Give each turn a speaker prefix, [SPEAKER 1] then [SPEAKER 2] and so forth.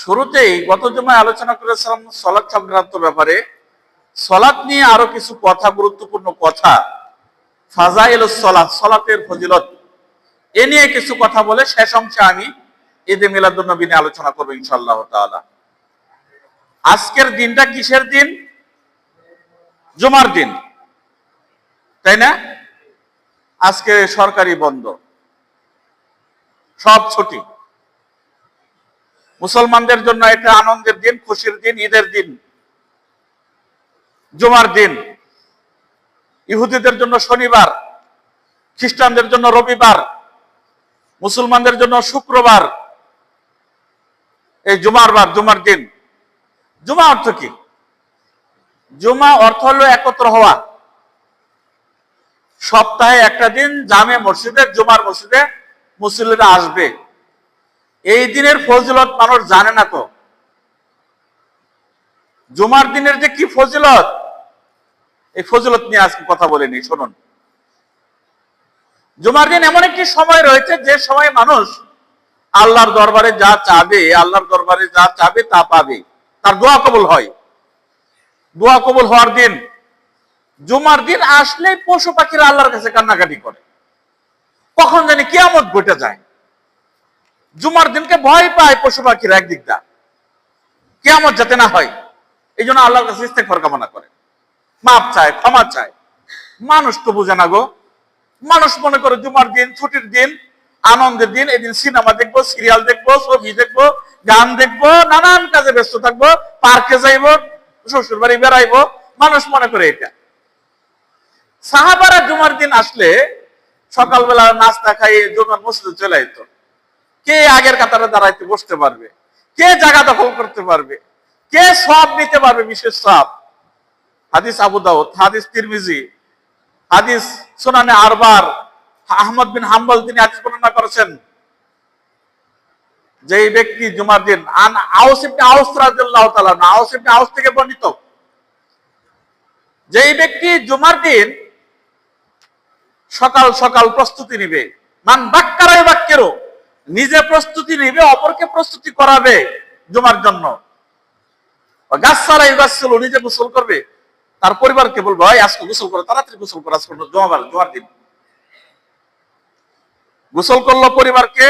[SPEAKER 1] শুরুতেই গত জুমায় আলোচনা করেছিলাম সলাৎ সংক্রান্ত ব্যাপারে। সলাৎ নিয়ে আরো কিছু কথা, গুরুত্বপূর্ণ কথা, ফাজাইলুস সলাত, সলাতের ফজিলত, এ নিয়ে কিছু কথা বলে শেষ অংশে আমি ঈদে মিলাদুন নবী নিয়ে আলোচনা করবো ইনশাআল্লাহ তাআলা। আজকের দিনটা কিসের দিন? জুমার দিন, তাই না? আজকে সরকারি বন্ধ, সব ছুটি। মুসলমানদের জন্য এটা আনন্দের দিন, খুশির দিন, ঈদের দিন, জুমার দিন। ইহুদিদের জন্য শনিবার, খ্রিস্টানদের জন্য রবিবার, মুসলমানদের জন্য শুক্রবার, এই জুমার বার, জুমার দিন। জুমা অর্থ কি? জুমা অর্থ হলো একত্র হওয়া। সপ্তাহে একটা দিন জামে মসজিদে, জুমার মসজিদে মুসল্লিরা আসবে। এই দিনের ফজিলত মানুষ জানে না তো। জুমার দিনের যে কি ফজিলত, এই ফজিলত নিয়ে আজকে কথা বলিনি, শুনুন। জুমার দিন এমন একটি সময় রয়েছে যে সময় মানুষ আল্লাহর দরবারে যা চাবে, আল্লাহর দরবারে যা চাবে তা পাবে, তার দোয়া কবুল হয়। দোয়া কবুল হওয়ার দিন জুমার দিন আসলে পশু পাখিরা আল্লাহর কাছে কান্নাকাটি করে, কখন জানি কিয়ামত ঘটে যায়। জুমার দিনকে ভয় পায় পশু পাখিরা, একদিকটা কিয়ামত যাতে না হয়, এই জন্য আল্লাহর কাছে ইস্তেগফার কামনা করে, মাপ চায়, ক্ষমা চায়। মানুষ তো বুঝে না গো। মানুষ মনে করে জুমার দিন ছুটির দিন, আনন্দের দিন, এদিন সিনেমা দেখবো, সিরিয়াল দেখবো, ছবি দেখবো, গান দেখবো, নানান কাজে ব্যস্ত থাকবো, পার্কে যাইবো, শ্বশুর বাড়ি বেড়াইবো। মানুষ মনে করে এটা। সাহাবারা জুমার দিন আসলে সকালবেলা নাস্তা খাইয়ে জুমার মসজিদে চলে যেত। কে আগের কাতারে দাঁড়াইতে বসতে পারবে, কে জায়গা দখল করতে পারবে, কে সব নিতে পারবে, বিশেষ সব। হাদিস আবু দাউদ, হাদিস তিরমিজি, হাদিস সুনানে আরবার, আহমদ বিন হাম্বল তিনি হাদিস বর্ণনা করেছেন যে এই ব্যক্তি জুমার দিন, আন আউস ইবনে আউস রাদিয়াল্লাহু তাআলা, আউস ইবনে আউস থেকে বর্ণিত, যে এই ব্যক্তি জুমার দিন সকাল সকাল প্রস্তুতি নিবে। মান বাক্কারাই বাক্কেরও, নিজে প্রস্তুতি নিবে, অপরকে প্রস্তুতি করাবে জুমার জন্য। গাছারাই গাছছিল, নিজে গোসল করবে, তার পরিবারকে বলবে ভাই আজকে গোসল করো, তাড়াতাড়ি গোসল করো, আজকে জুমার দিন। গোসল করলো পরিবারকে